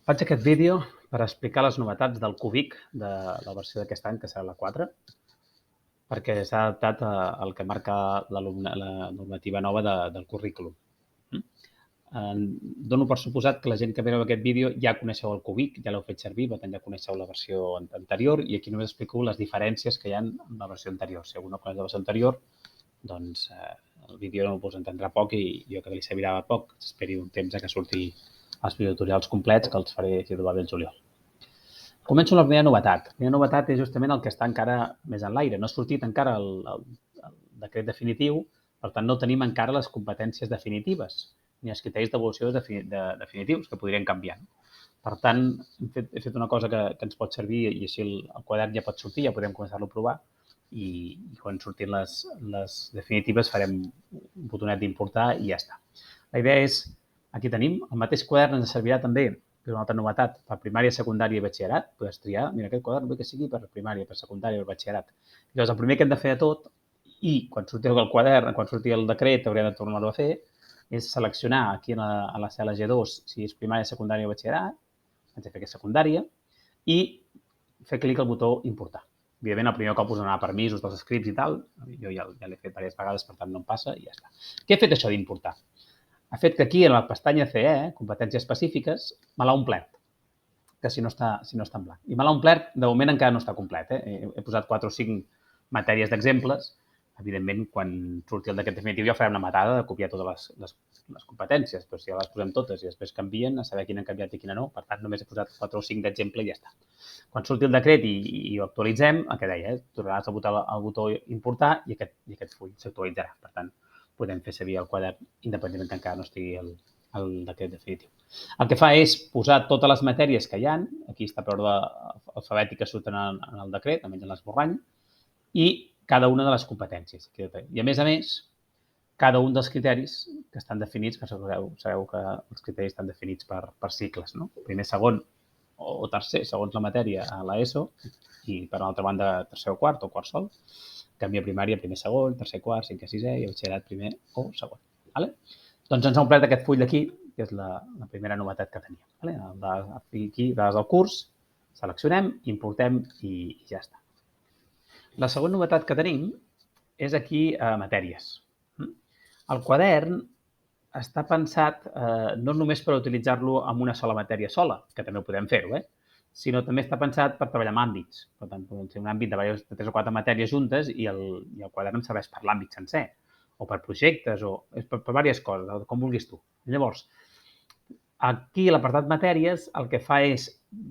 Faig aquest vídeo per explicar les novetats del Cubic de la versió d'aquest any, que serà la 4, perquè s'ha adaptat al que marca la normativa nova del currículum. Dono per suposat que la gent que veieu aquest vídeo ja coneixeu el Cubic, ja l'heu fet servir, per tant ja coneixeu la versió anterior, i aquí només explico les diferències que hi ha amb la versió anterior. Si algú no coneix la versió anterior, doncs el vídeo no us entendrà poc i jo crec que li servirà poc. Esperi un temps que surti els videotutorials complets, que els faré, si tot va bé, el juliol. Començo amb la primera novetat. La primera novetat és justament el que està encara més en l'aire. No ha sortit encara el decret definitiu, per tant no tenim encara les competències definitives ni els criteris d'avaluació definitius que podrien canviar. Per tant, he fet una cosa que ens pot servir i així el quadern ja pot sortir, ja podem començar-lo a provar i quan surtin les definitives farem un botonet d'importar i ja està. La idea és, aquí tenim, el mateix quadern ens servirà també, que és una altra novetat, per primària, secundària i batxillerat. Podràs triar, mira, aquest quadern vull que sigui per primària, per secundària o per batxillerat. Llavors, el primer que hem de fer de tot, i quan surti el quadern, quan surti el decret, haurem de tornar-ho a fer, és seleccionar aquí a la cel·la G2 si és primària, secundària o batxillerat, hem de fer aquesta secundària, i fer clic al botó importar. Evidentment, el primer cop us donarà permisos dels scripts i tal, jo ja l'he fet diverses vegades, per tant no em passa i ja està. Què ha fet això d'importar? Ha fet que aquí, en la pestanya CE, competències específiques, me l'ha omplert, que si no està en blanc. I me l'ha omplert, de moment encara no està complet. He posat 4 o 5 matèries d'exemples. Evidentment, quan surti el decret definitiu ja farem la matada de copiar totes les competències, però si ja les posem totes i després canvien, a saber quina han canviat i quina no. Per tant, només he posat 4 o 5 d'exemple i ja està. Quan surti el decret i ho actualitzem, el que deia, tornaràs al botó importar i aquest full s'actualitzarà. Per tant, podem fer servir el quadern independentment que encara no estigui el decret definitiu. El que fa és posar totes les matèries que hi ha, aquí està per ordre alfabètic que surten en el decret, almenys en l'esborrany, i cada una de les competències. I, a més, cada un dels criteris que estan definits, que sabeu que els criteris estan definits per cicles, no? Primer, segon o tercer, segons la matèria, a l'ESO, i per l'altra banda, tercer o quart sol. Canvia primària, primer, segon, tercer, quart, cinquè, sisè, i batxillerat, primer o segon. Vale? Doncs ens ha omplert aquest full d'aquí, que és la primera novetat que teníem. Vale? Aquí, dades del curs, seleccionem, importem i ja està. La segona novetat que tenim és aquí matèries. El quadern està pensat no només per utilitzar-lo amb una sola matèria sola, que també ho podem fer-ho, sinó també està pensat per treballar amb àmbits. Per tant, podem fer un àmbit de 3 o 4 matèries juntes i el quadern em serveix per l'àmbit sencer, o per projectes, o per diverses coses, com vulguis tu. Llavors, aquí a l'apartat matèries el que fa és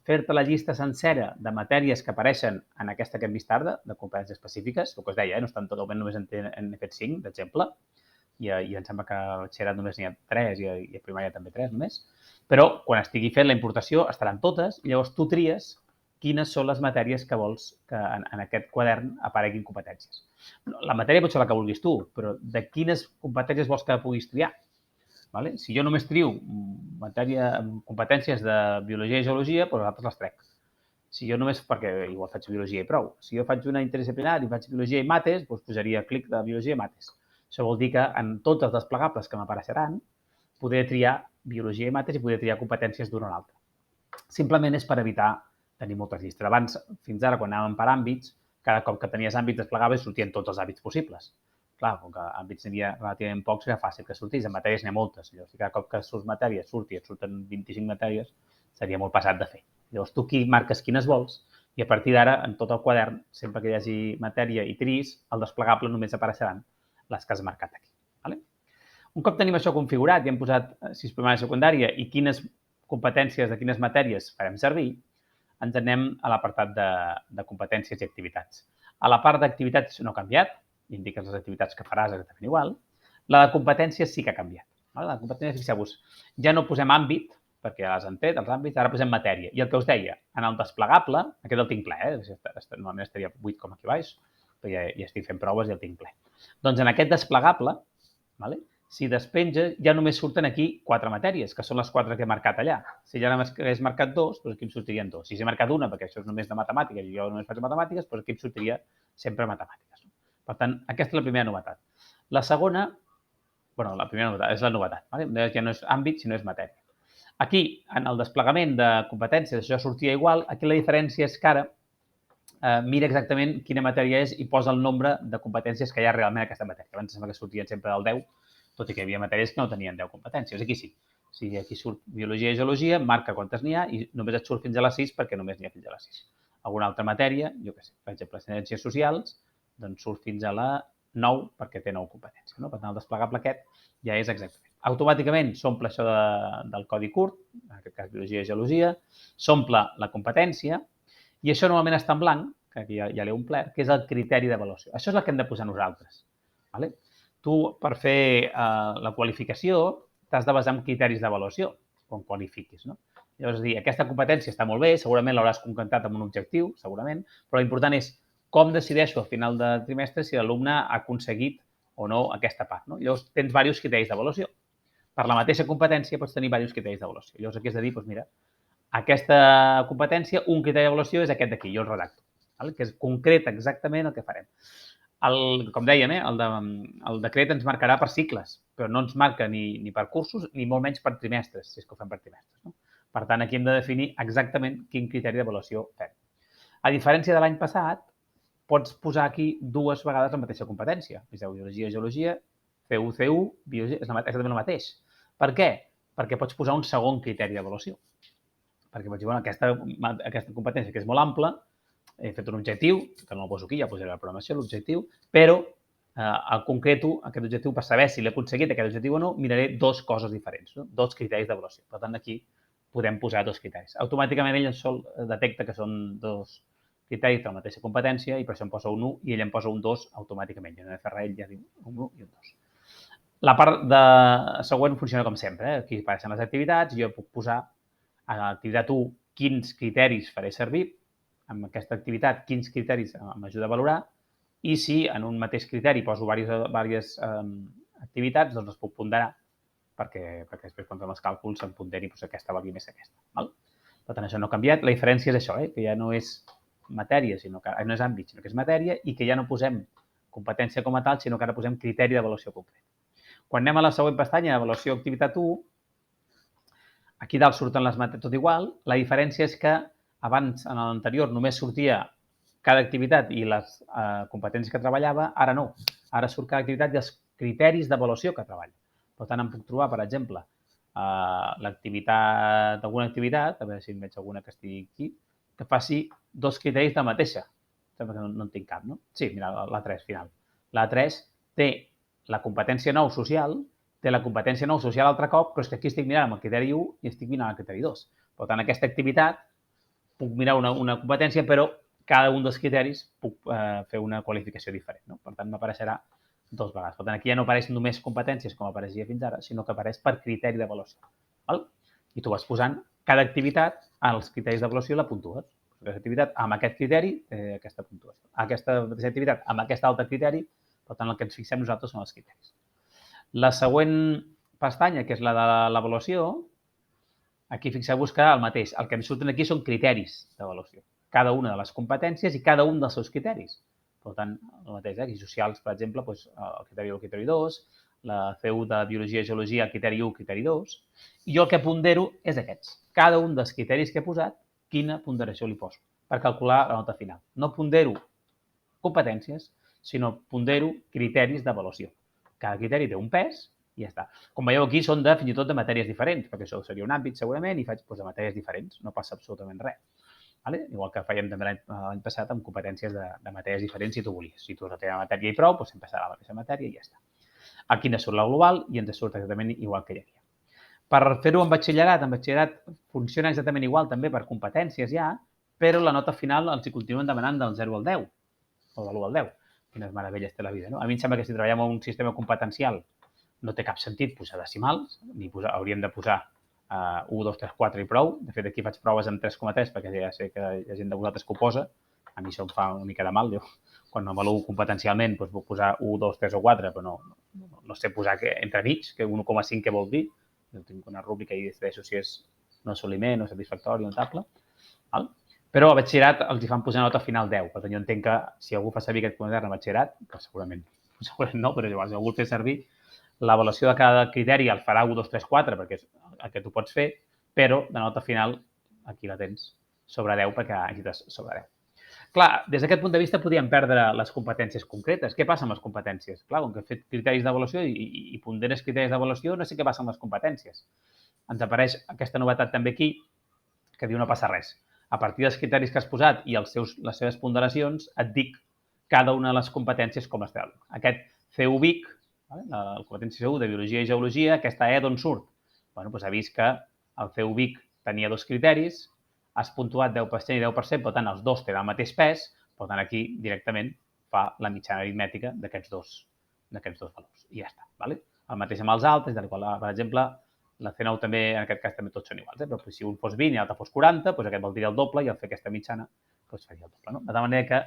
fer-te la llista sencera de matèries que apareixen en aquesta que hem vist ara, de competències específiques, el que us deia, no estan totalment, només en fet 5, d'exemple, i em sembla que a batxillerat només n'hi ha 3 i a primària també 3 només, però quan estigui fent la importació estaran totes i llavors tu tries quines són les matèries que vols que en aquest quadern apareguin competències. La matèria pot ser la que vulguis tu, però de quines competències vols que puguis triar? Vale? Si jo només trio competències de biologia i geologia, doncs altres les trec. Si jo només, perquè igual faig biologia i prou. Si jo faig una interdisciplinària i faig biologia i mates, doncs posaria clic de biologia i mates. Això vol dir que en tots els desplegables que m'apareixeran podré triar biologia i mates i podré triar competències d'una o l'altra. Simplement és per evitar tenir moltes llistes. Abans, fins ara, quan anàvem per àmbits, cada cop que tenies àmbits desplegables sortien tots els àmbits possibles. Clar, com que àmbits n'hi havia relativament pocs, era fàcil que sortís. En matèries n'hi ha moltes. Llavors, si cada cop que surts matèries et surten 25 matèries, seria molt pesat de fer. Llavors, tu aquí marques quines vols i a partir d'ara, en tot el quadern, sempre que hi hagi matèria i tris, el desplegable només apareixeran les que has marcat aquí. Vale? Un cop tenim això configurat i hem posat si és primària i secundària i quines competències de quines matèries farem servir, ens anem a l'apartat de competències i activitats. A la part d'activitats no ha canviat, indiques les activitats que faràs exactament igual. La de competències sí que ha canviat. La de competències, fixeu-vos, ja no posem àmbit, perquè ja les han tret, els àmbits, ara posem matèria. I el que us deia, en el desplegable, aquest el tinc ple, normalment estaria buit com aquí baix, però ja estic fent proves i el tinc ple. Doncs en aquest desplegable, si despenja, ja només surten aquí 4 matèries, que són les 4 que he marcat allà. Si ja hagués marcat 2, doncs aquí em sortirien 2. Si he marcat una, perquè això és només de matemàtiques i jo només faig matemàtiques, doncs aquí em sortiria sempre matemàtiques. Per tant, aquesta és la primera novetat. La segona, la primera novetat és la novetat. Ja no és àmbit, sinó és matèria. Aquí, en el desplegament de competències, això sortia igual. Aquí la diferència és que ara mira exactament quina matèria és i posa el nombre de competències que hi ha realment en aquesta matèria. Abans sembla que sortien sempre del 10, tot i que hi havia matèries que no tenien 10 competències. Aquí sí. Si aquí surt biologia i geologia, marca quantes n'hi ha i només et surt fins a les 6 perquè només n'hi ha fins a les 6. Alguna altra matèria, jo què sé, per exemple, ciències socials, doncs surt fins a la 9 perquè té 9 competències. No? Per tant, el desplegable aquest ja és exactament. Automàticament s'omple això del codi curt, en aquest cas biologia i geologia, s'omple la competència i això normalment està en blanc, que aquí ja l'he omplert, que és el criteri d'avaluació. Això és el que hem de posar nosaltres. Vale? Tu, per fer la qualificació, t'has de basar en criteris d'avaluació quan qualifiquis. No? Llavors, és dir, aquesta competència està molt bé, segurament l'hauràs concretat amb un objectiu, segurament, però l'important és com decideixo al final de trimestre si l'alumne ha aconseguit o no aquesta part. No? Llavors, tens diversos criteris d'avaluació. Per la mateixa competència pots tenir diversos criteris d'avaluació. Llavors, aquí has de dir, doncs mira, aquesta competència, un criteri d'avaluació és aquest d'aquí, jo el redacto, que és concret exactament el que farem. Com dèiem, el decret ens marcarà per cicles, però no ens marca ni per cursos ni molt menys per trimestres, si és que ho fem per trimestres. No? Per tant, aquí hem de definir exactament quin criteri d'avaluació fem. A diferència de l'any passat, pots posar aquí dues vegades la mateixa competència. Biologia, geologia, CU, biologia, és exactament el mateix. Per què? Perquè pots posar un segon criteri d'avaluació. Perquè pots dir, bueno, aquesta competència que és molt ampla, he fet un objectiu, que no el poso aquí, ja posaré la programació, l'objectiu, però al concreto, aquest objectiu, per saber si l'he aconseguit, aquest objectiu o no, miraré dues coses diferents, no? Dos criteris d'avaluació. Per tant, aquí podem posar dos criteris. Automàticament ell sol detecta que són dos criteris de la mateixa competència i per això em posa un 1 i ell em posa un 2 automàticament. Jo no he de fer res, ell ja diu un 1 i un 2. La part següent funciona com sempre. Aquí apareixen les activitats, jo puc posar a l'activitat 1 quins criteris faré servir, amb aquesta activitat quins criteris m'ajuda a valorar i si en un mateix criteri poso diverses activitats, doncs les puc ponderar perquè després quan fem els càlculs em ponderi doncs, aquesta valgui més que aquesta. Val? Per tant, això no ha canviat. La diferència és això, que ja no és matèria, no és àmbit, sinó que és matèria i que ja no posem competència com a tal, sinó que ara posem criteri d'avaluació concret. Quan anem a la següent pestanya, avaluació activitat 1, aquí dalt surten les matèries tot igual. La diferència és que abans, en l'anterior, només sortia cada activitat i les competències que treballava, ara no. Ara surt cada activitat i els criteris d'avaluació que treballa. Per tant, em puc trobar, per exemple, alguna activitat, a veure si en veig alguna que estigui aquí, que faci dos criteris de la mateixa. Sembla que no en tinc cap, no? Sí, mira, la 3 final. La 3 té la competència 9 social, té la competència 9 social altre cop, però és que aquí estic mirant amb el criteri 1 i estic mirant el criteri 2. Per tant, aquesta activitat puc mirar una competència, però cada un dels criteris puc fer una qualificació diferent. No? Per tant, m'apareixerà dues vegades. Per tant, aquí ja no apareix només competències com apareixia fins ara, sinó que apareix per criteri d'avaluació. I tu vas posant cada activitat als criteris d'avaluació i la puntues. Aquesta activitat amb aquest criteri, aquesta puntuació. Aquesta mateixa activitat amb aquest altre criteri, per tant, el que ens fixem nosaltres són els criteris. La següent pestanya, que és la de l'avaluació, aquí fixeu-vos que el mateix. El que em surten aquí són criteris d'avaluació. Cada una de les competències i cada un dels seus criteris. Per tant, el mateix. Aquí socials, per exemple, doncs, el criteri 1, el criteri 2, la CU de biologia i geologia, el criteri 1, el criteri 2. I jo el que pondero és aquests. Cada un dels criteris que he posat, quina ponderació li poso per calcular la nota final. No pondero competències, sinó pondero criteris d'avaluació. Cada criteri té un pes i ja està. Com veieu aquí són fins i tot de matèries diferents, perquè això seria un àmbit segurament i faig de matèries diferents, no passa absolutament res. Vale? Igual que fèiem també l'any passat amb competències de matèries diferents si tu volies. Si tu has la teva matèria i prou, doncs empezarà la mateixa matèria i ja està. Aquí ens surt la global i ens surt exactament igual que hi havia. Per fer-ho en batxillerat funciona exactament igual també per competències ja, però la nota final els hi continuen demanant del 0 al 10 o de l'1 al 10. Quines meravelles té la vida, no? A mi em sembla que si treballem en un sistema competencial no té cap sentit posar decimals, hauríem de posar 1, 2, 3, 4 i prou. De fet, aquí faig proves amb 3,3 perquè ja sé que hi ha gent de vosaltres que ho posa. A mi això em fa una mica de mal. Jo, quan avaluo competencialment, doncs puc posar 1, 2, 3 o 4, però no sé posar entremig, que 1,5 què vol dir. Jo tinc una rúbrica i decideixo si és no assoliment, no satisfactori, notable. Però a batxillerat els hi fan posar nota final 10. Per tant, jo entenc que si algú fa servir aquest quadern a batxillerat, que segurament no, però llavors si algú el fer servir, l'avaluació de cada criteri el farà 1, 2, 3, 4, perquè és el que tu pots fer, però de nota final aquí la tens sobre 10 perquè ha necessites sobre 10. Clar, des d'aquest punt de vista podíem perdre les competències concretes. Què passa amb les competències? Clar, com que he fet criteris d'avaluació i ponderes criteris d'avaluació, no sé què passa amb les competències. Ens apareix aquesta novetat també aquí, que diu no passa res. A partir dels criteris que has posat i les seves ponderacions, et dic cada una de les competències com es treu. Aquest CUBIC, la competència CU de Biologia i Geologia, aquesta E d'on surt? Bueno, doncs ha vist que el CUBIC tenia dos criteris, has puntuat 10% i 10%, per tant, els dos tenen el mateix pes, per tant, aquí directament fa la mitjana aritmètica d'aquests dos valors. I ja està. Vale? El mateix amb els altres, per exemple, la C9 també, en aquest cas, també tots són iguals, però si un fos 20 i l'altre fos 40, doncs aquest valdria el doble i al fer aquesta mitjana doncs faria el doble. No? De tal manera que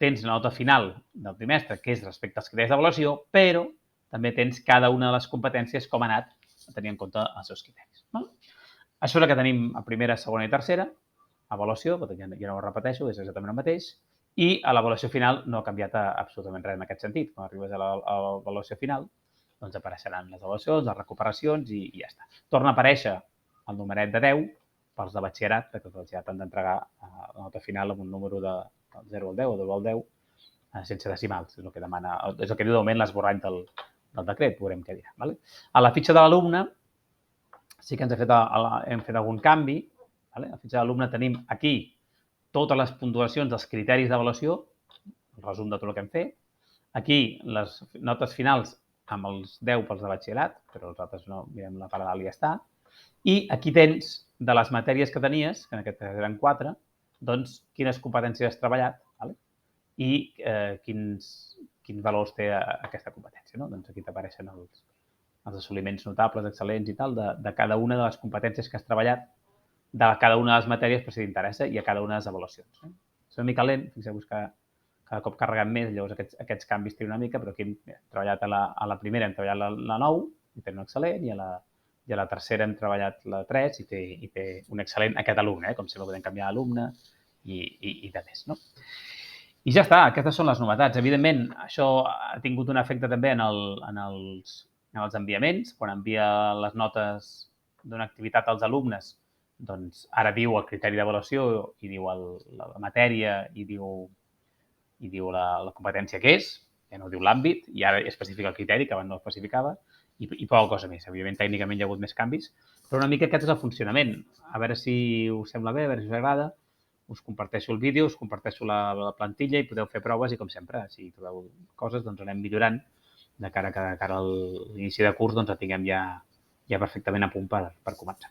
tens la nota final del trimestre, que és respecte als criteris d'avaluació, però també tens cada una de les competències com ha anat a tenir en compte els seus criteris. No? Això és el que tenim a primera, segona i tercera, avaluació, ja no ho repeteixo, és exactament el mateix, i a l'avaluació final no ha canviat absolutament res en aquest sentit. Quan arribes a l'avaluació final, doncs apareixeran les avaluacions, les recuperacions i ja està. Torna a aparèixer el numeret de 10 pels de batxillerat, perquè els de batxillerat han d'entregar la nota final amb un número de 0 al 10 o 2 al 10 sense decimals, és el que demana, és el que diu d'augment l'esborrany del decret, veurem què dirà. Vale? A la fitxa de l'alumne sí que hem fet algun canvi. Vale? A la fitxa de l'alumne tenim aquí totes les puntuacions dels criteris d'avaluació, el resum de tot el que hem fet. Aquí les notes finals amb els 10 pels de batxillerat, però els altres no, mirem la part de dalt i ja està. I aquí tens de les matèries que tenies, que en aquest cas eren 4, doncs quines competències has treballat, vale? I quins valors té aquesta competència. No? Doncs aquí t'apareixen els assoliments notables, excel·lents i tal, de cada una de les competències que has treballat, de cada una de les matèries, per si t'interessa, i a cada una de les avaluacions. És una mica lent, fixeu-vos que cada cop carregant més, llavors aquests canvis tenen una mica, però aquí hem treballat a la primera, hem treballat la 9, i té un excel·lent, i a la tercera hem treballat la 3 i té un excel·lent aquest alumne, com sempre podem canviar d'alumne i de més. No? I ja està, aquestes són les novetats. Evidentment, això ha tingut un efecte també en els enviaments. Quan envia les notes d'una activitat als alumnes, doncs ara diu el criteri d'avaluació i diu la matèria i diu la competència que és, ja no diu l'àmbit, i ara especifica el criteri, que abans no especificava, i poca cosa més. Evidentment, tècnicament hi ha hagut més canvis, però una mica aquest és el funcionament. A veure si us sembla bé, a veure si us agrada. Us comparteixo el vídeo, us comparteixo la plantilla i podeu fer proves i, com sempre, si trobeu coses, doncs anem millorant de cara a l'inici de curs, doncs la tinguem ja perfectament a punt per començar.